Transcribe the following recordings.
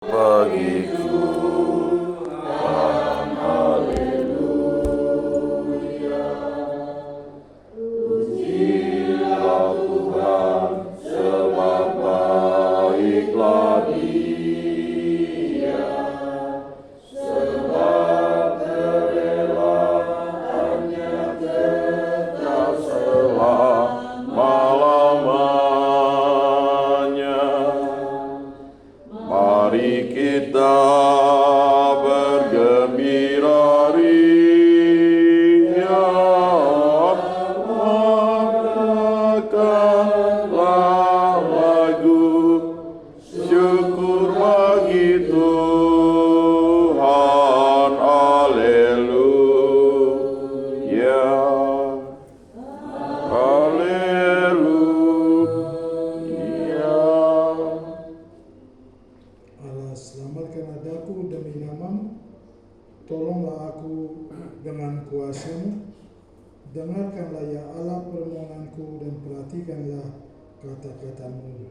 bagiku. Haleluya. Pujilah Tuhan, sebab baiklah Dia, sebab kerelaannya kekal selama-lamanya. Mari kita bergembira ria, mengatakanlah lagu syukur bagi Tuhan. Haleluya. Haleluya. Allah, selamatkanlah daku demi nama-Mu, tolonglah aku dengan kuasa-Mu. Dengarkanlah ya Allah permohonanku dan perhatikanlah kata-kata-Mu.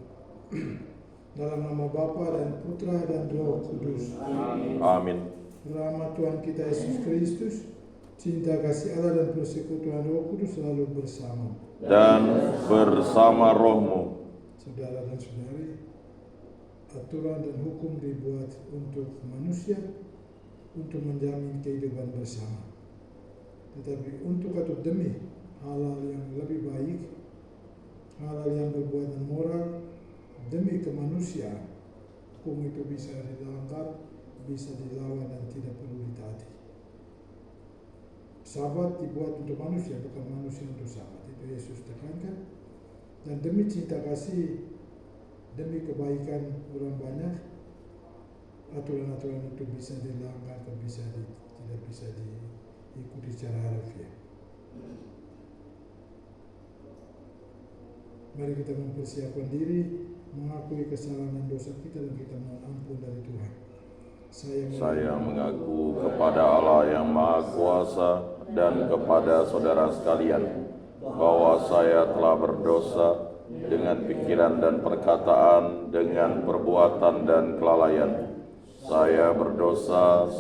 Dalam nama Bapa dan Putra dan Roh Kudus. Amin. Rahmat Tuhan kita Yesus Kristus, cinta kasih Allah dan persekutuan Roh Kudus selalu bersama. Dan bersama rohmu. Saudara dan saudari, aturan dan hukum dibuat untuk manusia untuk menjamin kehidupan bersama. Tetapi untuk atau demi hal-hal yang lebih baik, hal-hal yang berbuatan moral, demi kemanusiaan, hukum itu bisa dilanggar, bisa dilawan dan tidak perlu ditaati. Sabat dibuat untuk manusia, bukan manusia untuk sabat. Itu Yesus tekankan. Dan demi cinta kasih, demi kebaikan orang banyak, aturan-aturan itu bisa dilanggar atau tidak bisa diikuti secara harfiah. Mari kita mempersiapkan diri, mengakui kesalahan dan dosa kita, dan kita mohon ampun dari Tuhan. Saya mengaku kepada Allah yang Maha Kuasa dan kepada saudara sekalian bahwa saya telah berdosa dengan pikiran dan perkataan, dengan perbuatan dan kelalaian. Saya berdosa,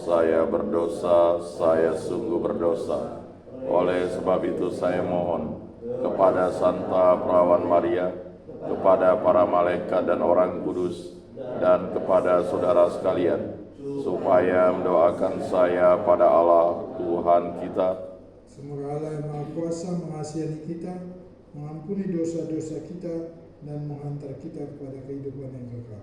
saya sungguh berdosa. Oleh sebab itu saya mohon kepada Santa Perawan Maria, kepada para malaikat dan orang kudus, dan kepada saudara sekalian, supaya mendoakan saya pada Allah Tuhan kita. Semoga Allah yang Maha Kuasa mengasihani kita, mengampuni dosa-dosa kita, dan menghantar kita kepada kehidupan yang kekal.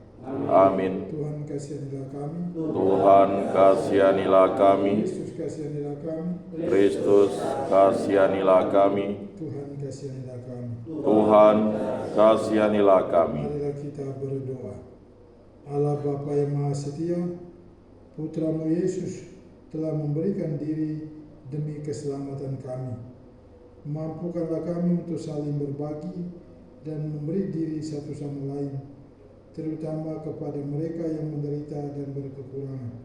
Amin. Tuhan kasihanilah kami. Tuhan kasihanilah kami. Kristus kasihanilah kami. Kristus kasihanilah kami. Tuhan kasihanilah kami. Tuhan kasihanilah kami. Marilah kita berdoa. Allah Bapa yang Maha Setia, Putra-Mu Yesus telah memberikan diri demi keselamatan kami. Mampukanlah kami untuk saling berbagi dan memberi diri satu sama lain, terutama kepada mereka yang menderita dan berkekurangan.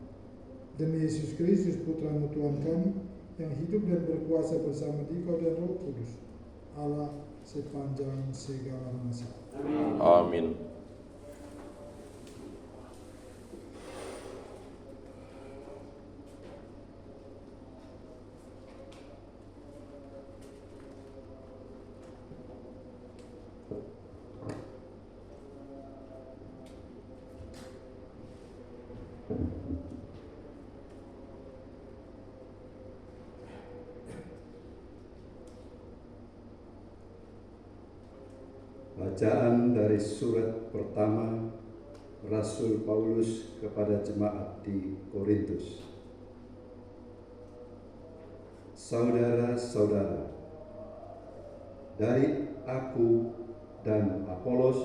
Demi Yesus Kristus, Putra-Mu Tuhan kami, yang hidup dan berkuasa bersama Dikau dan Roh Kudus, Allah sepanjang segala masa. Amin. Bacaan dari surat pertama Rasul Paulus kepada jemaat di Korintus. Saudara-saudara, dari aku dan Apolos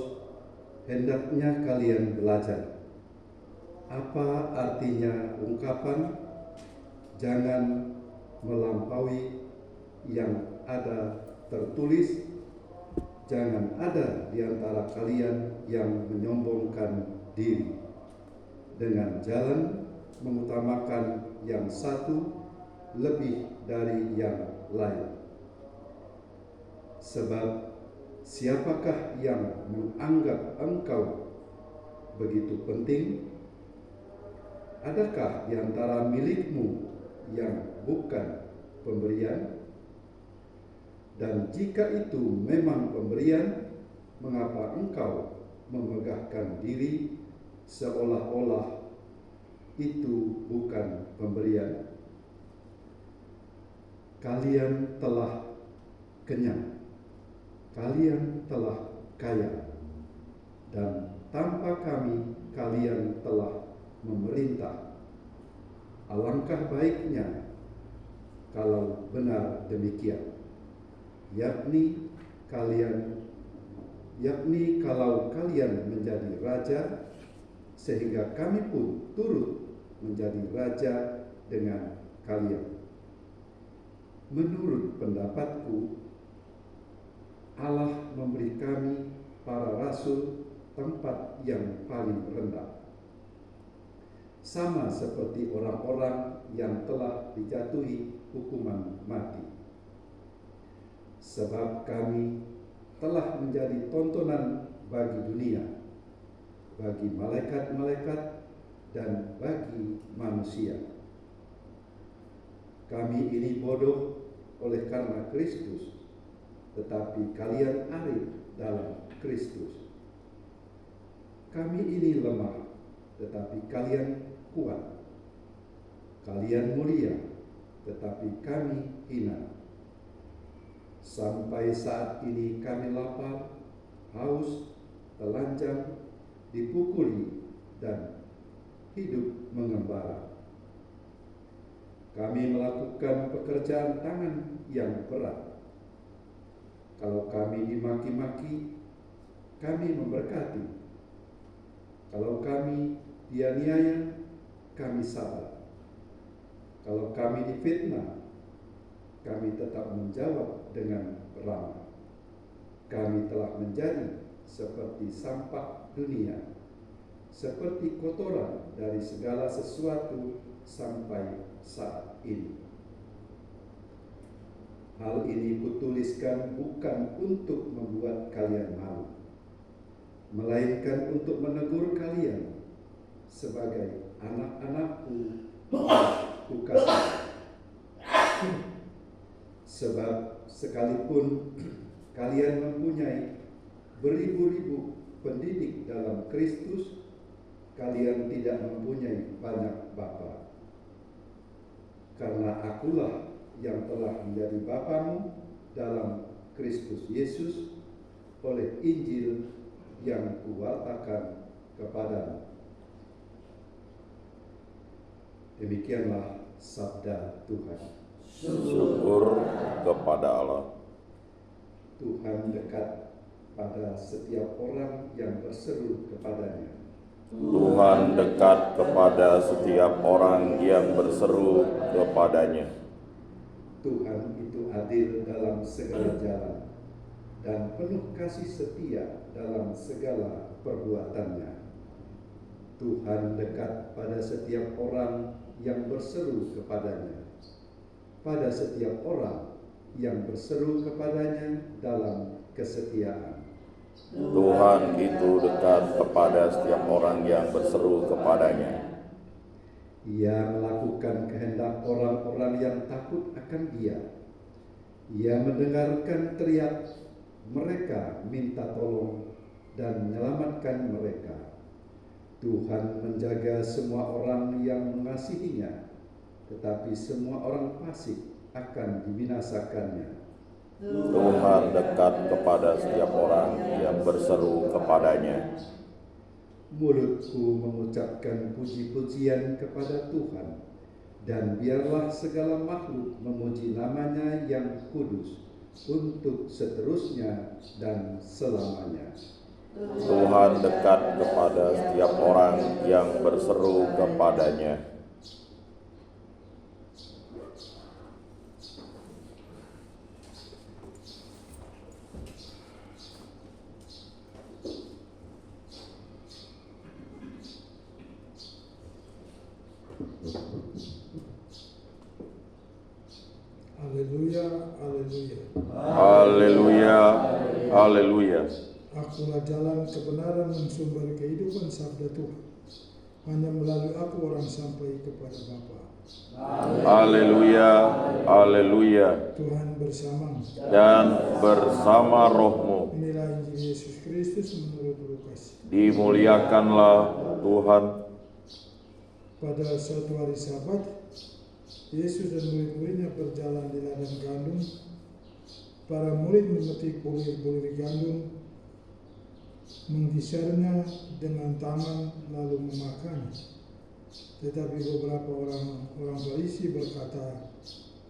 hendaknya kalian belajar apa artinya ungkapan jangan melampaui yang ada tertulis. Jangan ada di antara kalian yang menyombongkan diri dengan jalan mengutamakan yang satu lebih dari yang lain. Sebab siapakah yang menganggap engkau begitu penting adakah di antara milikmu yang bukan pemberian? Dan jika itu memang pemberian, mengapa engkau memegahkan diri seolah-olah itu bukan pemberian? Kalian telah kenyang, kalian telah kaya, dan tanpa kami kalian telah memerintah. Alangkah baiknya kalau benar demikian, yakni kalau kalian menjadi raja, sehingga kami pun turut menjadi raja dengan kalian. Menurut pendapatku, Allah memberi kami para rasul tempat yang paling rendah, sama seperti orang-orang yang telah dijatuhi hukuman mati. Sebab kami telah menjadi tontonan bagi dunia, bagi malaikat-malaikat, dan bagi manusia. Kami ini bodoh oleh karena Kristus, tetapi kalian arif dalam Kristus. Kami ini lemah, tetapi kalian kuat. Kalian mulia, tetapi kami hina. Sampai saat ini kami lapar, haus, telanjang, dipukuli, dan hidup mengembara. Kami melakukan pekerjaan tangan yang berat. Kalau kami dimaki-maki, kami memberkati. Kalau kami dianiaya, kami sabar. Kalau kami difitnah, kami tetap menjawab dengan ramah. Kami telah menjadi seperti sampah dunia, seperti kotoran dari segala sesuatu sampai saat ini. Hal ini kutuliskan bukan untuk membuat kalian malu, melainkan untuk menegur kalian sebagai anak-anakku kukasih. Sebab sekalipun kalian mempunyai beribu-ribu pendidik dalam Kristus, kalian tidak mempunyai banyak bapa. Karena akulah yang telah menjadi bapamu dalam Kristus Yesus oleh Injil yang kuwartakan kepadamu. Demikianlah sabda Tuhan. Syukur kepada Allah. Tuhan dekat pada setiap orang yang berseru kepadanya. Tuhan dekat kepada setiap orang yang berseru kepadanya. Tuhan itu adil dalam segala jalan dan penuh kasih setia dalam segala perbuatannya. Tuhan dekat pada setiap orang yang berseru kepadanya, pada setiap orang yang berseru kepadanya dalam kesetiaan. Tuhan itu dekat kepada setiap orang yang berseru kepadanya. Ia melakukan kehendak orang-orang yang takut akan Dia. Ia mendengarkan teriak mereka minta tolong dan menyelamatkan mereka. Tuhan menjaga semua orang yang mengasihinya, tetapi semua orang fasik akan dibinasakannya. Tuhan dekat kepada setiap orang yang berseru kepadanya. Mulutku mengucapkan puji-pujian kepada Tuhan, dan biarlah segala makhluk memuji namanya yang kudus untuk seterusnya dan selamanya. Tuhan dekat kepada setiap orang yang berseru kepadanya. Haleluya, haleluya. Haleluya, haleluya. Akulah jalan kebenaran dan sumber kehidupan, sabda Tuhan. hanya melalui aku orang sampai kepada Bapa. Haleluya, haleluya. Tuhan bersamamu. Dan bersama rohmu. Inilah Injil Yesus Kristus menurut Lukas. Dimuliakanlah Tuhan. Pada suatu hari Sabat, Yesus dan murid-muridnya berjalan di ladang gandum. Para murid memetik bulir-bulir gandum, menggisarnya dengan tangan lalu memakannya. Tetapi beberapa orang Farisi berkata,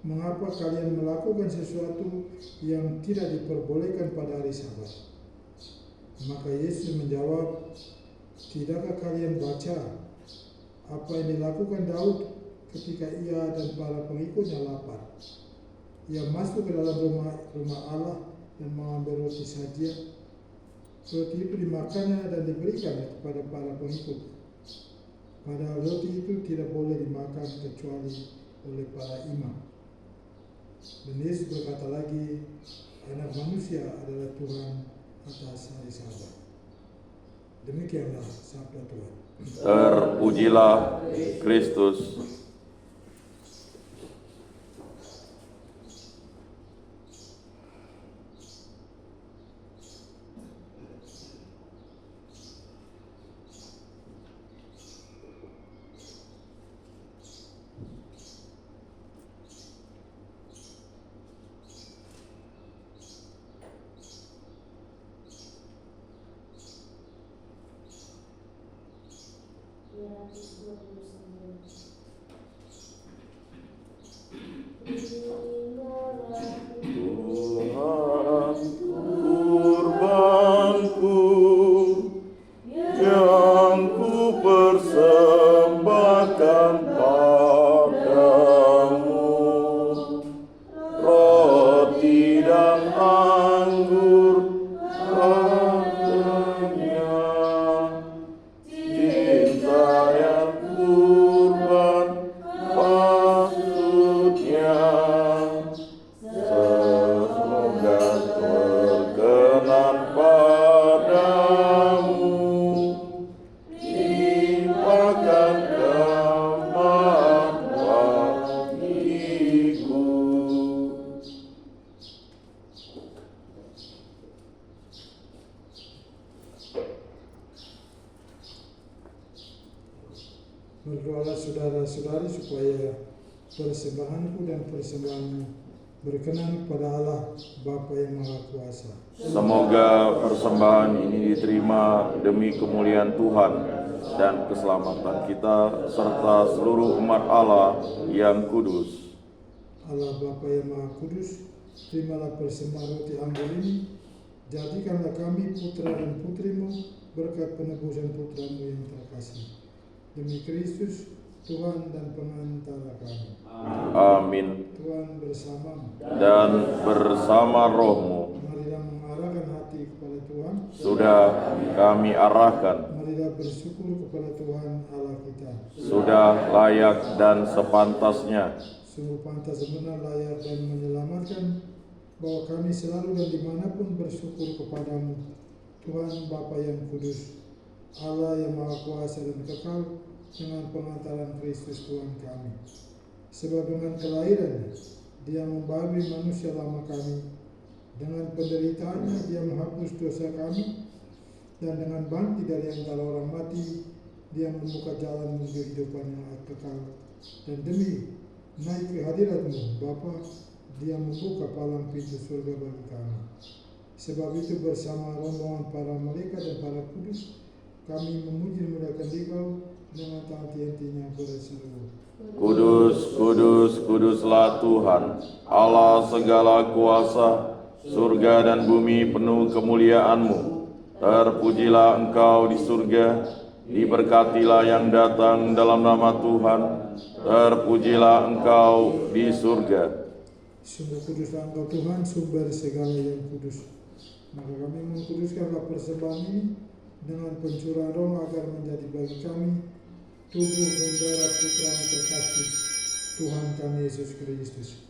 "Mengapa kalian melakukan sesuatu yang tidak diperbolehkan pada hari Sabat?" Maka Yesus menjawab, "Tidakkah kalian baca apa yang dilakukan Daud ketika ia dan para pengikutnya lapar? Ia masuk ke dalam rumah Allah dan mengambil roti sajian. Roti itu dimakannya dan diberikannya kepada para pengikut. Padahal roti itu tidak boleh dimakan kecuali oleh para imam." Dan Yesus berkata lagi, "Anak manusia adalah Tuhan atas hari Sabat." Demikianlah sabda Tuhan. Terpujilah Kristus. Tuhan, kurbanku yang ku persembahkan padamu, roti dan anggur adanya, cinta yang kurban maksudnya, semoga berkenan padamu, limpahkan kemah bagiku. Berdoalah saudara-saudari supaya persembahanku dan persembahanmu berkenan kepada Allah Bapa yang Maha Kuasa. Semoga persembahan ini diterima demi kemuliaan Tuhan dan keselamatan kita serta seluruh umat Allah yang kudus. Allah Bapa yang Maha Kudus, terimalah persembahan roti anggur ini, jadikanlah kami putra dan putrimu berkat penebusan putramu yang terkasih. Demi Kristus, Tuhan dan pengantara kami. Amin. Tuhan bersamamu. Dan bersama rohmu. Marilah mengarahkan hati kepada Tuhan. Sudah kami arahkan. Marilah bersyukur kepada Tuhan Allah kita. Sudah layak dan sepantasnya. Sungguh pantas benar, layak dan menyelamatkan bahwa kami selalu dan dimanapun bersyukur kepadamu, Tuhan Bapa yang kudus, Allah yang Maha Kuasa dan kekal, dengan pengantaran Kristus Tuhan kami. Sebab dengan kelahirannya, Dia membaharui manusia lama kami, dengan penderitaannya Dia menghapus dosa kami, dan dengan bangkit dari antara orang mati, Dia membuka jalan menuju kehidupan yang kekal. Dan demi naik ke hadirat-Mu, Bapa, Dia membuka palang pintu surga bagi kami. Sebab itu bersama rombongan para malaikat dan para kudus, kami memuji dan memuliakan Dikau dengan hati-hatinya berseru. Kudus, kudus, kuduslah Tuhan, Allah segala kuasa, surga dan bumi penuh kemuliaan-Mu. Terpujilah Engkau di surga, diberkatilah yang datang dalam nama Tuhan, terpujilah Engkau di surga. Sungguh kuduslah Engkau Tuhan, sumber segala yang kudus. Maka kami mengkuduskanlah persembahan ini dengan pencurahan roh agar menjadi bagi kami tubuh dan darah Putra-Mu terkasih, Tuhan kami Yesus Kristus.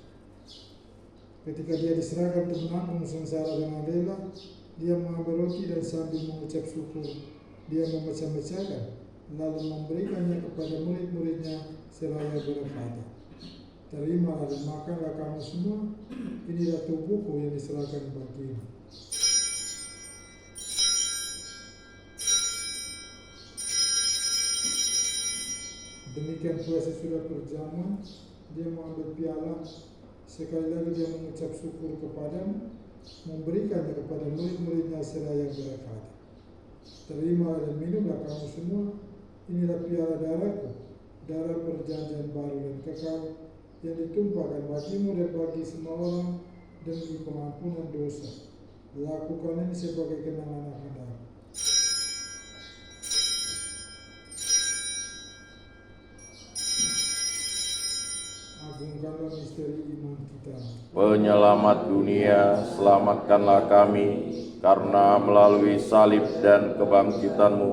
Ketika Dia diserahkan untuk menanggung sengsara dengan rela, Dia mengambil roti dan sambil mengucap syukur, Dia memecah-mecahkan, lalu memberikannya kepada murid-muridnya seraya berkata, "Terimalah dan makanlah kamu semua, inilah tubuhku yang diserahkan bagimu." Demikian pula sesudah perjamuan, dia mengambil piala, sekali lagi dia mengucap syukur kepadamu, memberikannya kepada murid-muridnya seraya berkata, "Terimalah dan minumlah kamu semua, inilah piala darahku, darah perjanjian baru dan kekal, yang ditumpahkan bagimu dan bagi semua orang demi pengampunan dosa. Lakukan ini sebagai kenangan akan aku." Agungkanlah misteri iman kita. Penyelamat dunia, selamatkanlah kami, karena melalui salib dan kebangkitan-Mu,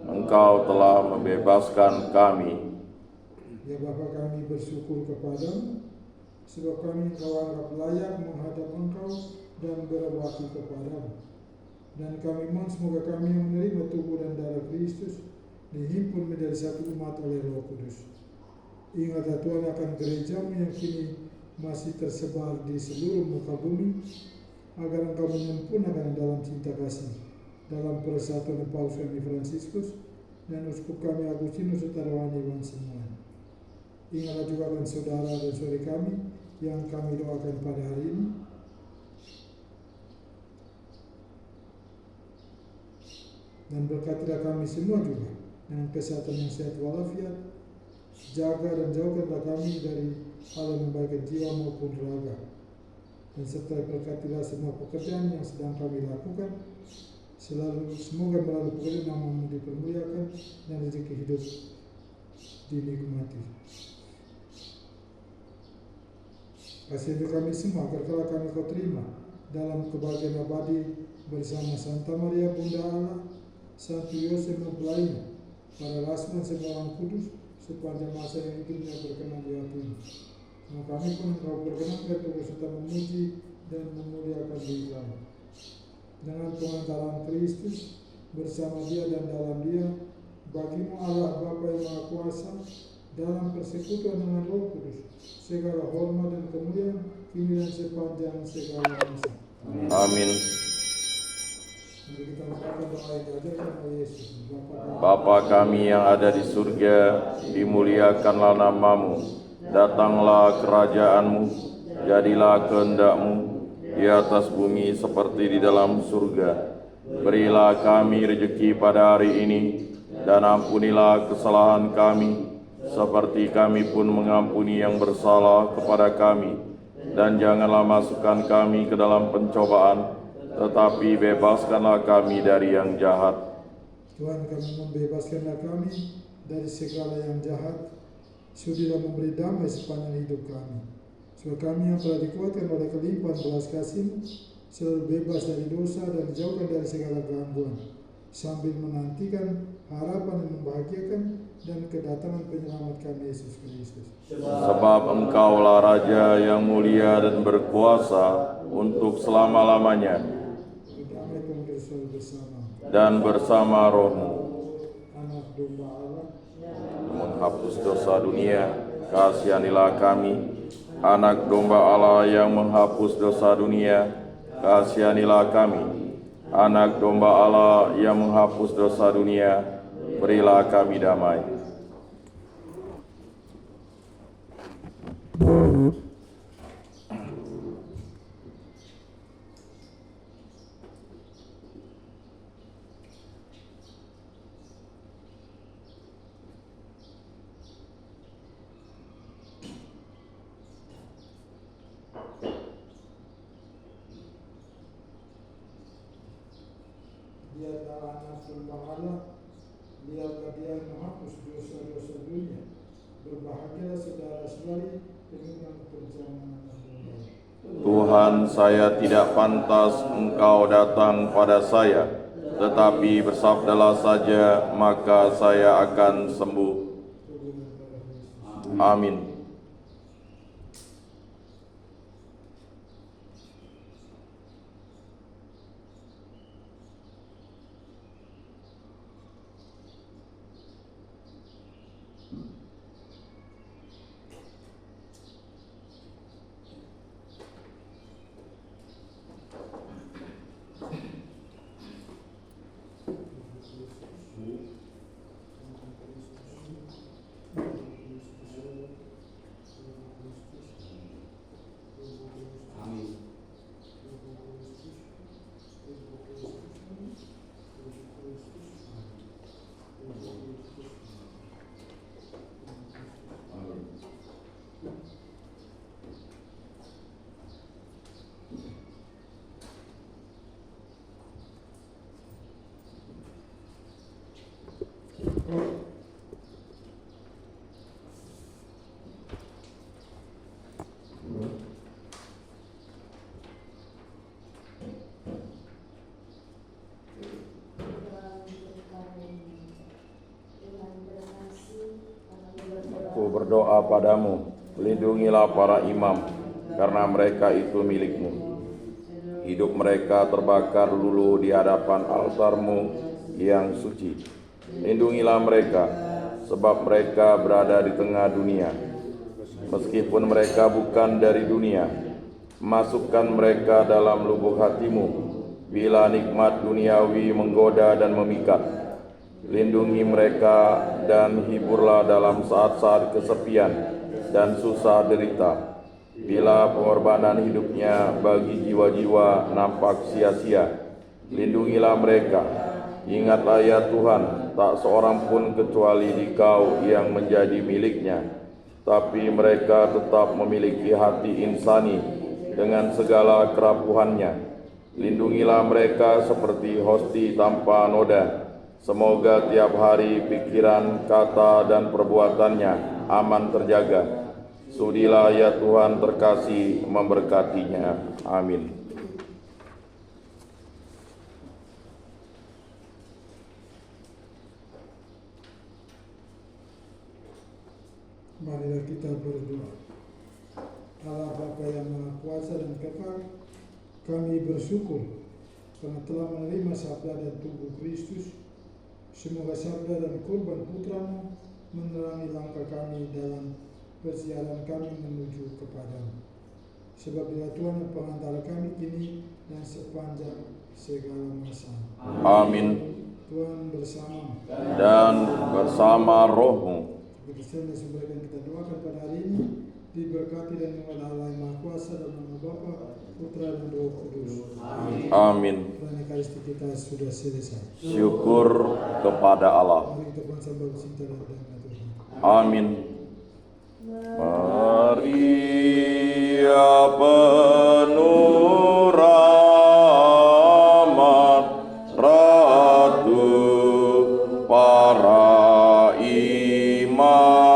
Engkau telah membebaskan kami. Ya Bapa, kami bersyukur kepadamu, sebab kami Engkau anggap layak menghadap Engkau dan berbakti kepadamu. Dan kami mohon semoga kami yang menerima tubuh dan darah Kristus dihimpun menjadi satu umat oleh Roh Kudus. Ingatlah Tuhan akan gerejamu yang kini masih tersebar di seluruh muka bumi, agar Engkau menyempurnakan dalam cinta kasih, dalam persatuan Paus kami Fransiskus dan Uskup kami Agustinus serta rohani Iwan semuanya. Ingatlah juga akan saudara dan saudari kami yang kami doakan pada hari ini, dan berkatilah kami semua juga dengan kesehatan yang sehat walafiat. Jaga dan jauhkanlah kami dari hal yang membahayakan jiwa maupun raga, dan serta berkatilah semua pekerjaan yang sedang kami lakukan, selalu semoga melalui pekerjaan nama-Mu dipermuliakan dan rezeki hidup dinikmati. Kasih untuk kami semua agar telah kami Kau terima dalam kebahagiaan abadi bersama Santa Maria Bunda Allah, Santo Yosef mempelainya, para rasul dan semua orang kudus, sepanjang masa yang hidupnya berkenan di hatimu. Semoga kami pun Engkau berkenan untuk serta memuji dan memuliakan diri kami. Dengan pengantaran Kristus, bersama Dia dan dalam Dia, bagimu Allah Bapa yang Maha Kuasa, dalam persekutuan dengan Roh Kudus, segala hormat dan kemuliaan kini dan sepanjang segala masa. Amin. Mari kita lakukan doa yang diajarkan oleh Yesus. Bapa kami yang ada di surga, dimuliakanlah nama-Mu, datanglah kerajaan-Mu, jadilah kehendak-Mu di atas bumi seperti di dalam surga. Berilah kami rezeki pada hari ini, dan ampunilah kesalahan kami, seperti kami pun mengampuni yang bersalah kepada kami. Dan janganlah masukkan kami ke dalam pencobaan, tetapi bebaskanlah kami dari yang jahat. Tuhan, kami membebaskanlah kami dari segala yang jahat. Sudilah memberi damai sepanjang hidup kami, supaya kami yang telah dikuatkan oleh kelimpahan belas kasih-Mu selalu bebas dari dosa dan dijauhkan dari segala gangguan, sambil menantikan harapan yang membahagiakan dan kedatangan penyelamat kami Yesus Kristus. Sebab Engkaulah Raja yang mulia dan berkuasa untuk selama-lamanya, Damai Tuhan selalu bersama. dan bersama roh-Mu. Anak domba Allah, Menghapus dosa dunia, kasihanilah kami. Anak domba Allah yang menghapus dosa dunia, kasihanilah kami. Anak domba Allah yang menghapus dosa dunia, berilah kami damai. Biarlah anak domba Allah, biarlah Dia menghapus dosa-dosa dunia. Berbahagialah saudara-saudari dengan perjalanan domba. Tuhan, saya tidak pantas Engkau datang pada saya, tetapi bersabdalah saja, maka saya akan sembuh. Amin. berdoa padamu, lindungilah para imam, karena mereka itu milik-Mu. Hidup mereka terbakar lulu di hadapan altar-Mu yang suci. Lindungilah mereka, sebab mereka berada di tengah dunia. Meskipun mereka bukan dari dunia, masukkan mereka dalam lubuk hati-Mu, bila nikmat duniawi menggoda dan memikat. Lindungi mereka dan hiburlah dalam saat-saat kesepian dan susah derita, bila pengorbanan hidupnya bagi jiwa-jiwa nampak sia-sia. Lindungilah mereka. Ingatlah ya Tuhan, tak seorang pun kecuali Dikau yang menjadi miliknya, tapi mereka tetap memiliki hati insani dengan segala kerapuhannya. Lindungilah mereka seperti hosti tanpa noda. Semoga tiap hari pikiran, kata, dan perbuatannya aman terjaga. Sudilah ya Tuhan terkasih memberkatinya. Amin. Marilah kita berdoa. Allah Bapa yang Maha Kuasa dan Kekal, kami bersyukur karena telah menerima sabda dan tubuh Kristus. Semoga sabda dan kurban Putra-Mu menerangi langkah kami dalam perjalanan kami menuju kepadamu. Sebab Dia Tuhan yang pengantara kami kini dan sepanjang segala masa. Amin. Tuhan bersama Dan bersama roh-Mu. Seperti yang sumber yang kita doakan pada hari ini, diberkati dan dimulai Allah yang Maha Kuasa dalam nama Bapa, Putra dan Roh Kudus. Amin. Karena Ekaristi kita sudah selesai. Syukur kepada Allah. Mari kita bangsa bercinta dan damai Tuhan. Amin. Maria penuh rahmat, Ratu para imam.